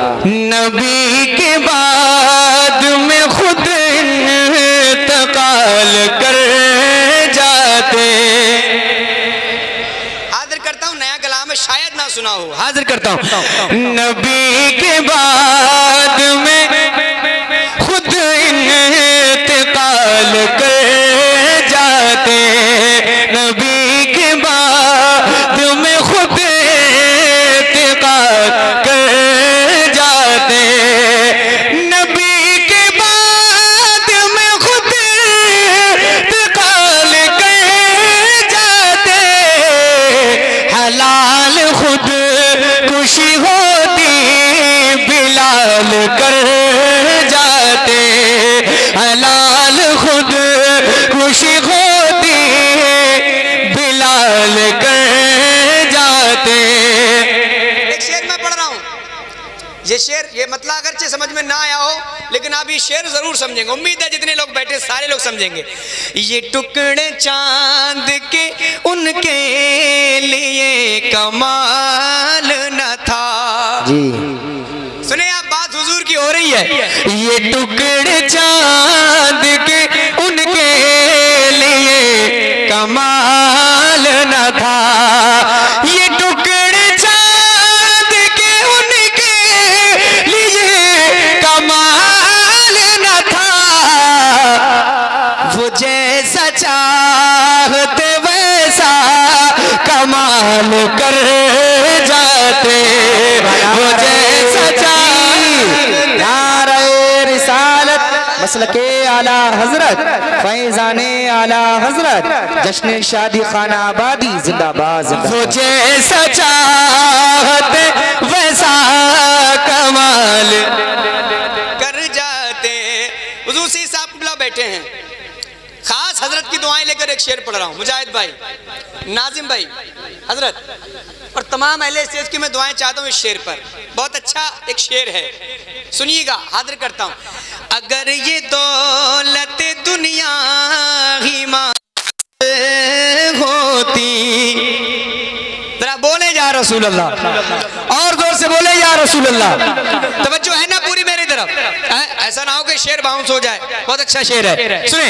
नबी के बाद में खुद इंतकाल कर जाते। हाजिर करता हूँ, नया कलाम है, शायद ना सुना हो, हाजिर करता हूँ। नबी के बाद में खुद इंतकाल कर जाते। नबी के बाद में खुद इंतकाल कर जाते। नबी के बाद में खुद इंतकाल कर जाते। हलाल खुद खुशी होती बिलाल कर जाते। हलाल खुद खुशी होती बिलाल कर जाते। एक शेर मैं पढ़ रहा हूँ, ये शेर, ये मतलब अगरचे समझ में ना आया हो, लेकिन आप ये शेर जरूर समझेंगे। उम्मीद है जितने लोग बैठे सारे लोग समझेंगे। ये टुकड़े चांद के उनके लिए कमाल न था जी। सुने आप, बात हुजूर की हो रही है। ये टुकड़े चांद के उनके लिए कमाल न था। ये टुकड़े चांद के उनके लिए कमाल न था। वो जैसा चाहते वैसा कमाल कर जाते। वो जैसा मसलके आला हजरत फैजाने आला हजरत जश्न शादी खाना आबादी जिंदाबाद जिंदाबाद। वो जैसा चाहते वैसा कमाल कर जाते। हुजूर से साहब कुबला बैठे हैं, खास हजरत की दुआएं लेकर एक शेर पढ़ रहा हूँ। मुजाहिद भाई, नाजिम भाई, हजरत और तमाम अहले स्टेज की मैं दुआएं चाहता हूँ इस शेर पर। बहुत अच्छा एक शेर है, सुनिएगा, हाजिर करता हूँ। अगर ये दौलत दुनिया ही मां होती, जरा बोले या रसूल अल्लाह, और जोर से बोले या रसूल अल्लाह। तवज्जो है ना पूरी मेरी तरफ, ऐसा ना हो कि शेर बाउंस हो जाए। बहुत अच्छा शेर है, सुने।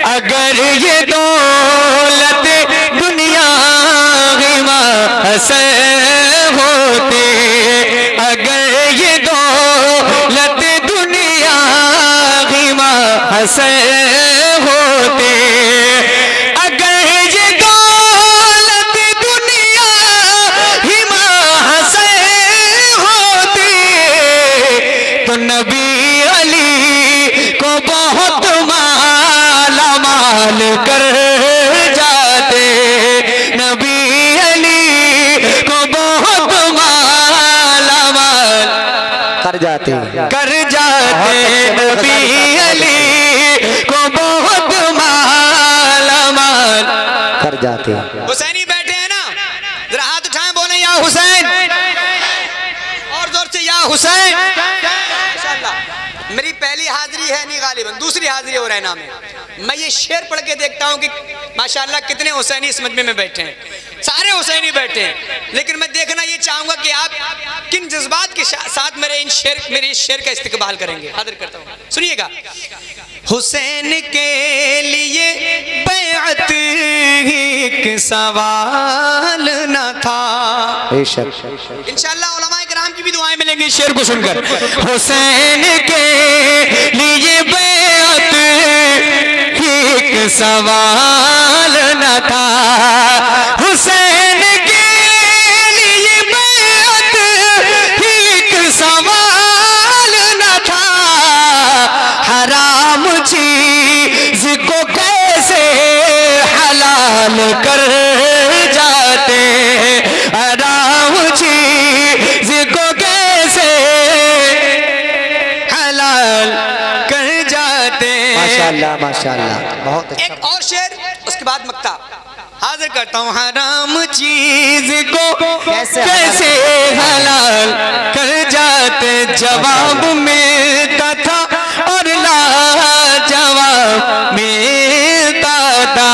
अगर ये दौलत दुनिया ही मां होती, अगर ये दौलत दुनिया ही मां होती, अगर ये दौलत दुनिया ही मां होती, तो नबी अली को बहुत माला माल कर जाते। नबी अली को बहुत माला माल कर जाते। नबी अली को बहुत माला माल कर जाते। हुसैनी बैठे हैं ना, जरा हाथ उठाएं, बोले या हुसैन, और जोर से या हुसैन। माशाअल्लाह, मेरी पहली हाजिरी है नहीं, गालिबन दूसरी हाजिरी हो रैना में। मैं ये शेर पढ़ के देखता हूँ कि माशाअल्लाह कितने हुसैनी इस मजमे में बैठे हैं। सारे हुसैनी बैठे हैं, लेकिन मैं देखना ये चाहूंगा कि आप किन जज्बात के साथ मेरे इस शेर का इस्तेकबाल करेंगे। हाजिर करता हूँ, सुनिएगा। हुसैन के लिए बैअत एक सवाल न था। इंशाअल्लाह उलमाए किराम की भी दुआएं मिलेंगी इस शेर को सुनकर। हुसैन के लिए बैअत एक सवाल न था। हुसैन के लिए बैअत एक सवाल न था। हराम चीज को कैसे हलाल कर जाते। हराम चीज को कैसे हलाल कर जाते। माशाअल्लाह माशाअल्लाह, बहुत अच्छा। एक और शेर, उसके बाद मक्ता। हाजिर करता हूँ। हराम चीज को कैसे हलाल कर जाते। जवाब मिलता था और ला जवाब मिलता था।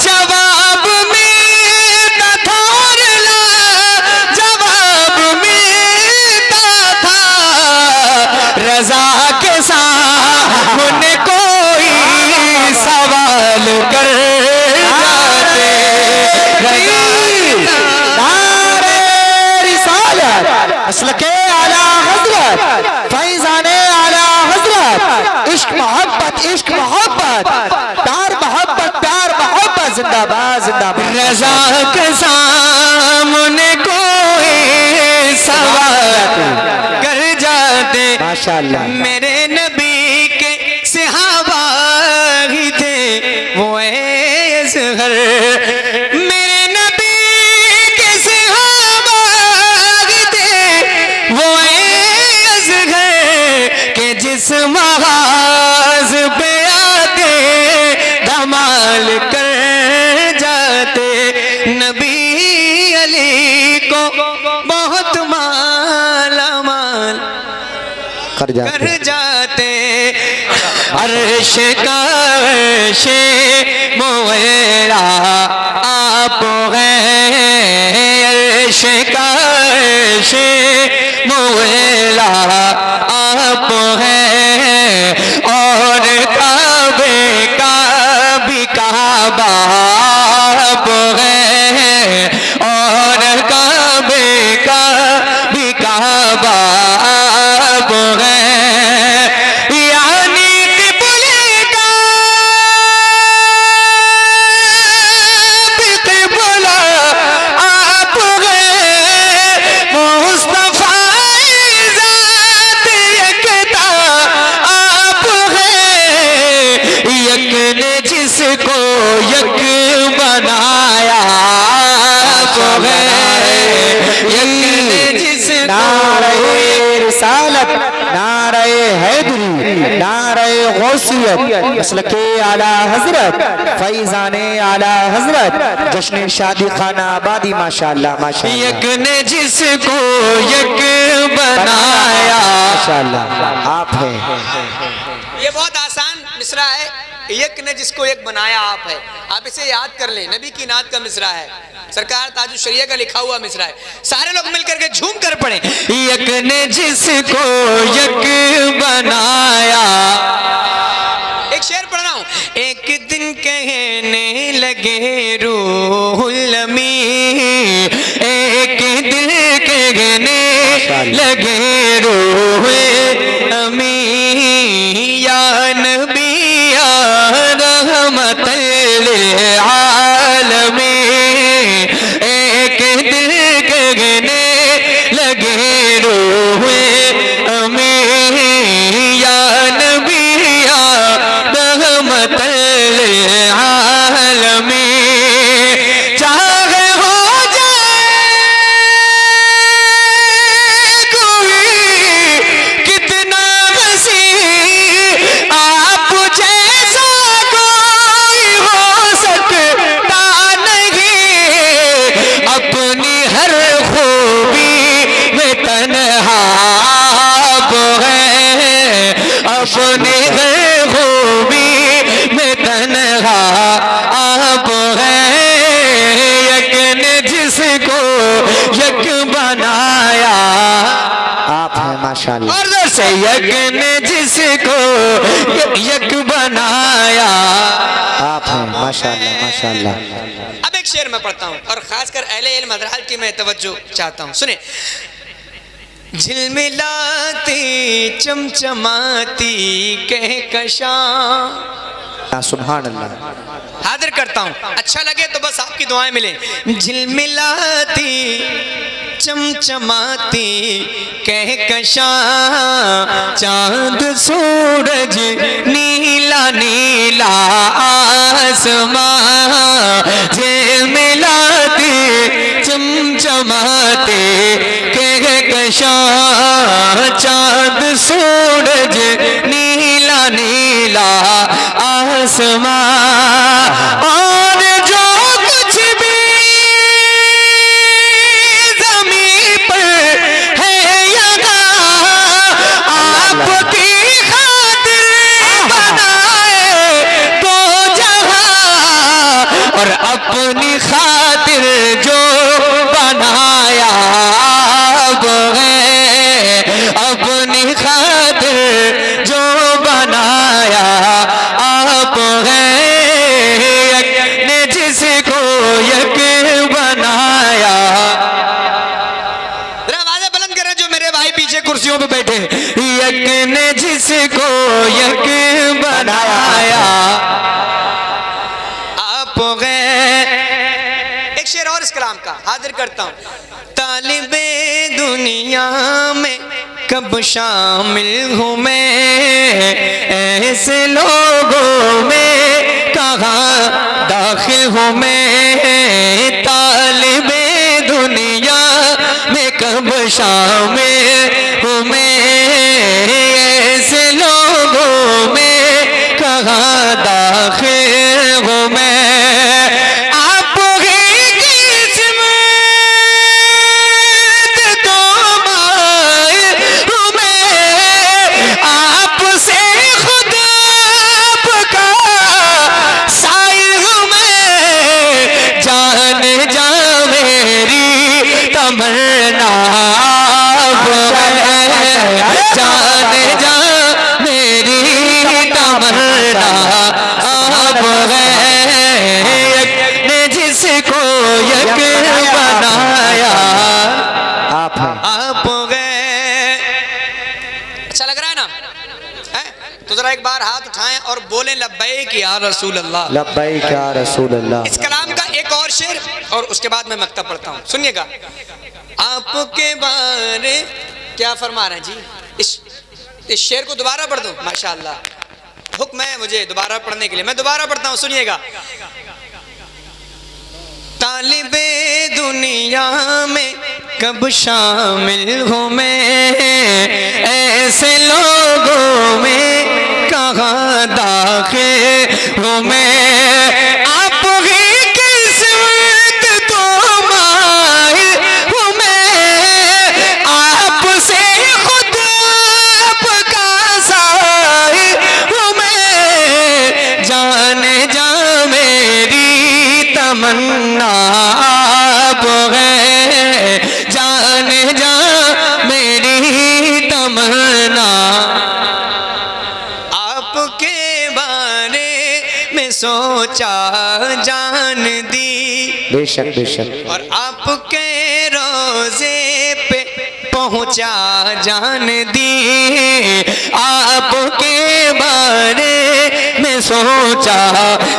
जवाब मिलता था और ला जवाब मिलता असल के आला हजरत फैजाने आला हजरत इश्क मोहब्बत प्यार मोहब्बत जिंदाबाद जिंदाबाद। रजा के सामने कोई सवाल कर जाते माशाअल्लाह। मेरे नबी के सहाबा ही थे वो असगर, मेरे नबी के सहाबा ही थे वो असगर के जिस महाज पे आते धमाल कर जाते, नबी अली को बहुत माला माल कर जाते। अर्श का अर्श मोएरा आप हैं, अर्श का अर्श मोएरा आप हैं, और काबे का भी काबा आप हैं, और काबे का भी काबा आप हैं, यानी किबले का भी किबला आप हैं, मुस्तफा ज़ात यकता आप हैं, यक ने जिसको यक बनाया आप हैं, यक ने जिसको नारे रिसालत, नारे हैदरी, नारे गौसियत, मसलके आला हजरत फैजाने आला हजरत जश्न शादी खाना आबादी माशाअल्लाह माशाअल्लाह। यक ने जिसको यक बनाया माशाअल्लाह आप हैं। ये बहुत आसान मिसरा है, यक ने जिसको एक बनाया आप है। आप इसे याद कर लें, नबी की नात का मिसरा है, सरकार ताजुश शरिया का लिखा हुआ मिसरा है, सारे लोग मिलकर के झूम कर पढ़े। यक ने जिसको यक बनाया, एक शेर पढ़ रहा हूं। एक दिन कहने लगे रूहुल अमी, एक दिन कहने लगे रूहुल अमी, या नबी या रहमतल लिल आलमीन, एक दिन कहने लगे रूहुल अमी, या नबी या रहमतल लिल आलमीन, चाहे हो जाए कोई कितना हंसी, आप जैसा कोई हो सकता नहीं, अपनी हर खूबी में तन्हा आप हैं, अपनी हर खूबी में तन्हा आप हैं, यक ने जिसको यक बनाया आप हैं माशाअल्लाह। और जोर से, यक ने जिसको यक बनाया आप हैं माशाअल्लाह माशाअल्लाह। अब एक शेर मैं पढ़ता हूँ और खासकर अहले इल्म हज़रात की मैं तवज्जो चाहता हूँ, सुने। झिलमिलाती चमचमाती कहकशां, सुभान अल्लाह। हाजिर करता हूँ, अच्छा लगे तो बस आपकी दुआएं मिले। झिलमिलाती चमचमाती कहकशां, चांद सूरज नीला नीला आसमां, झिलमिलाती चमचमाती कहकशां, चांद सूरज नीला नीला आसमां, और जो कुछ भी ज़मीन पर है यहाँ, आपकी खातिर बनाए तो जहाँ, और अपनी खातिर जो बनाया आप हैं, अपनी खातिर जो पीछे कुर्सियों पे बैठे। यक ने जिसको यक बनाया आप गए। एक शेर और इस कलाम का हाजिर करता हूँ। तालिबे दुनिया में कब शामिल हूँ मैं, ऐसे लोगों में कहाँ दाखिल हूँ मैं। तालिबे दुनिया में कब शामिल हूँ मैं, ऐसे लोगों में कहाँ दाखिल हूँ मैं। जाने जा मेरी तमन्ना आप गए, ने जिसको यक बनाया आप गए। अच्छा लग रहा है ना? तो जरा एक बार हाथ उठाएं और बोलें लब्बैक या रसूल अल्लाह, लब्बैक या रसूल अल्लाह। इस कलाम का एक और शेर और उसके बाद मैं मक्तब पढ़ता हूँ, सुनिएगा। आपके बारे क्या फरमा रहे हैं जी? इस शेर को दोबारा पढ़ दूं? माशाअल्लाह, हुक्म है मुझे दोबारा पढ़ने के लिए। मैं दोबारा पढ़ता हूँ, सुनिएगा। तालिबे दुनिया में कब शामिल हूँ मैं, ऐसे लोगों में कहाँ दाखिल हूँ मैं। आप ही किस्मत तो माहिर हूँ मैं, आपसे खुद आपका साहिर हूँ मैं। जाने जा मेरी तमन्ना आप है, जाने जा मेरी तमन्ना। आपके बारे में सोचा जान दी, बेशक बेशक, और आपके रोजे पे पहुंचा जान दी। आपके बारे में सोचा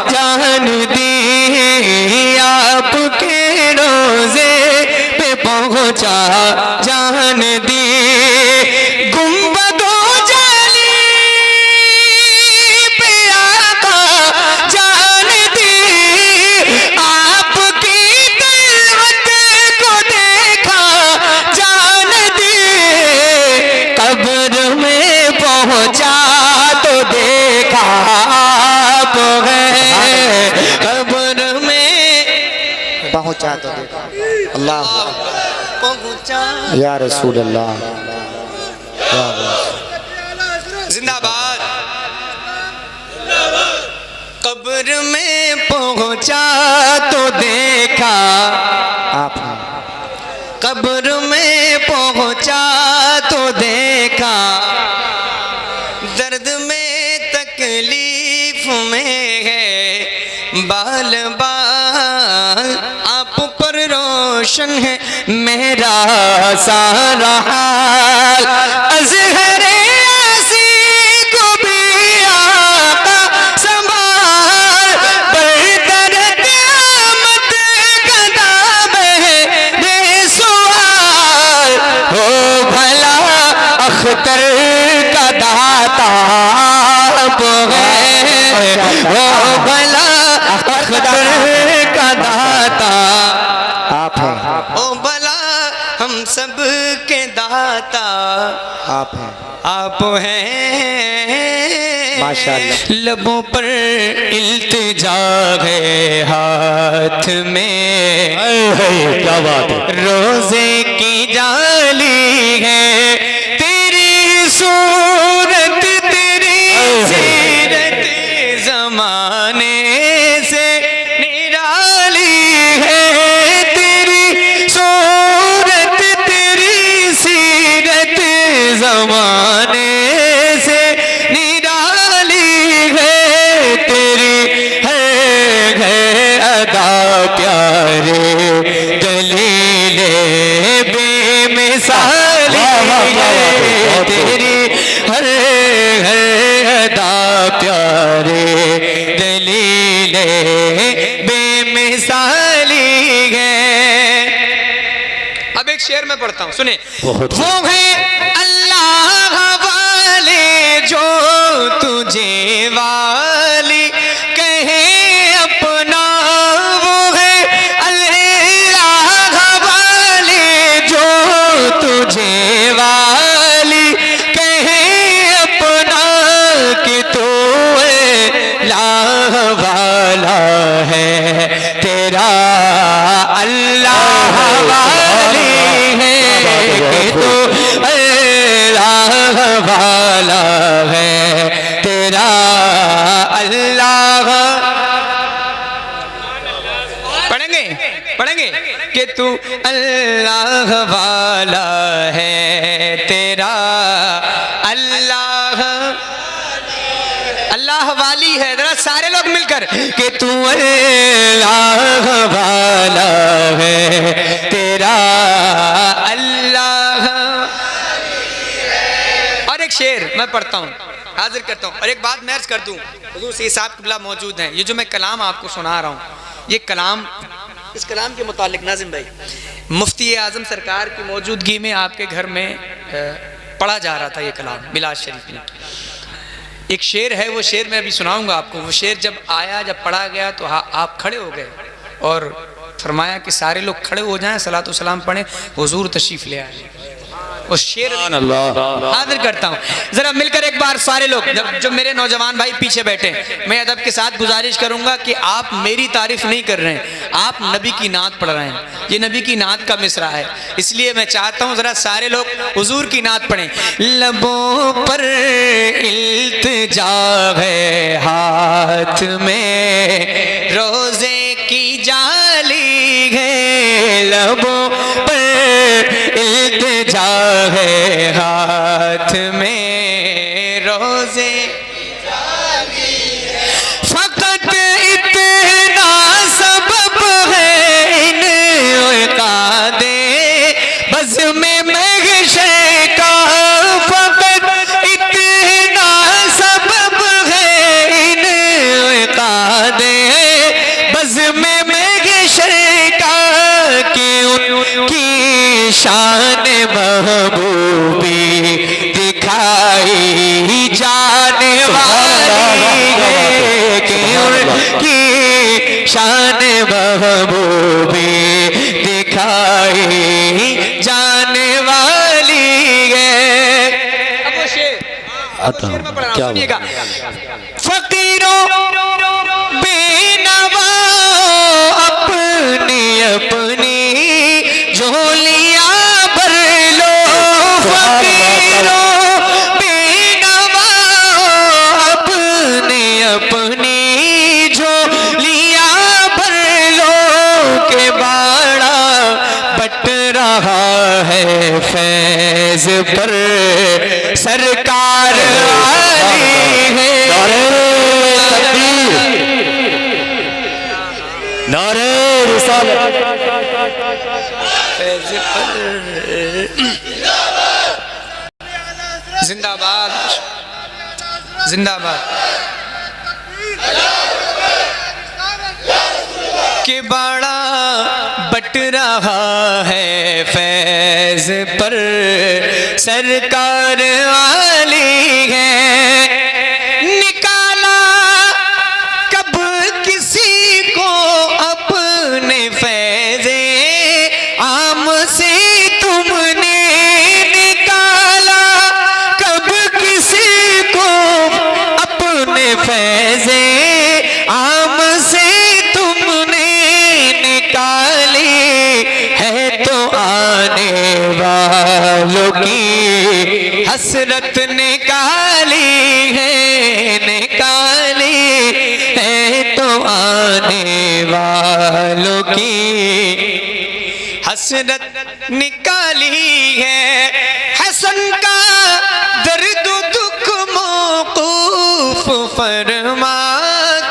जान दी, आपके रोजे पे पहुंचा जान दी। गुंबदों जाली पे आका जान दी, आपकी दलवत को देखा जान दी। कब्र में पहुंचा तो देखा आप है, कब्र में पहुंचा तो देखा अल्लाह पहुंचा या रसूल अल्लाह। जिंदाबाद। कब्र में पहुंचा तो देखा आप हैं। कब्र में पहुंचा तो देखा, दर्द में तकलीफ में है बाल बाल। आप पर रोशन है मेरा सारा हाल। अज़हरे आसी को भी आका संभाल, बरदर क़यामत कदाब है बेसुआल। हो भला अख्तर का दाता आप है, हो भला अख्तर का दाता आप हैं। ओ भला हम सब के दाता आप हैं। आप हैं। माशाअल्लाह। लबों पर इल्तिजा है, हाथ में क्या बात है। रोजे की जाली है, तेरी सूरत तेरी सीरत जमाने से निराली है। तेरी सूरत तेरी सीरत जमाने से निराली है। तेरी है अदा प्यारे दलीले बेमिसाली है। तेरी हर हर अदा प्यारे दलीले बेमिसाली है। अब एक शेर में पढ़ता हूँ, सुने। बहुत वो है अल्लाह वाले जो तुझे वाली कहे अपना, वो है अल्लाह वाले जो तुझे वाली कहे अपना, कि तू अल्लाह वाला है तेरा अल्लाह वाली है, कि तू अल्लाह वाला है तेरा अल्लाह। पढ़ेंगे पढ़ेंगे कि तू अल्लाह वाला है तेरा अल्लाह, अल्लाह वाली है। जरा सारे लोग मिलकर कि तू अल्लाह वाला है तेरा अल्लाह। और एक शेर मैं पढ़ता हूँ, हाजिर करता हूँ। और एक बात मैं अर्ज कर दूँ, हुजूर से साहब क़िबला मौजूद हैं। ये जो मैं कलाम आपको सुना रहा हूँ, ये कलाम, इस कलाम के मुतालिक नाज़िम भाई मुफ्ती आज़म सरकार की मौजूदगी में आपके घर में पढ़ा जा रहा था ये कलाम मिलाद शरीफ में। एक शेर है, वो शेर मैं अभी सुनाऊंगा आपको। वो शेर जब आया, जब पढ़ा गया तो आप खड़े हो गए और फरमाया कि सारे लोग खड़े हो जाएं, सलातो सलाम पढ़ें, हुजूर तशरीफ ले आए। उस शेर हाजिर करता हूँ, जरा मिलकर एक बार सारे लोग। जो मेरे नौजवान भाई पीछे बैठे, मैं अदब के साथ गुजारिश करूंगा कि आप मेरी तारीफ नहीं कर रहे हैं, आप नबी की नात पढ़ रहे हैं। ये नबी की नात का मिसरा है, इसलिए मैं चाहता हूँ जरा सारे लोग हुजूर की नात पढ़ें। लबों पर इल्तिजा है, हाथ में रोजे की जाली है, लबों पर इल्तिजा है, हाथ में रोजे फकत इतना सबब है इन कादे बस में महशर का, फकत इतना सबब है इन कादे बस में महशर का, कि उनकी शान महबूबी दिखाई जाने वाली है, कि उनकी शान महबूबी दिखाई जाने वाली है। अब वो शेर में पढ़ रहा हूं, सुनिएगा। फकीरों बेनवा अपनी अपनी झोलियां भर लो, फकीरों बेनवा अपनी अपनी झोलियां भर लो, के बाड़ा बट रहा है फैज पर सरकार आई है। नारे रिसालत जिंदाबाद जिंदाबाद। कि बड़ा बट रहा है फैज पर सरकार वाली है, निकाला कब किसी को अपने फैज़े आम से तुमने, निकाला कब किसी को अपने फैज़े आम से तुमने, निकाली है तो आने वालों की हसरत निकाली है, निकाली है तो आने वालों की हसरत निकाली है। हसन का दर्द दुख मौकूफ फरमा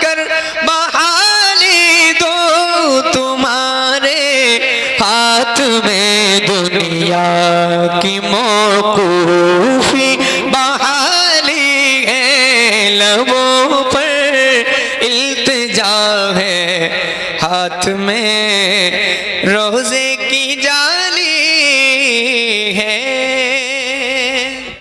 कर बहाली दो, तुम्हारे हाथ में दुनिया की मौकूफी हाथ में रोजे की जा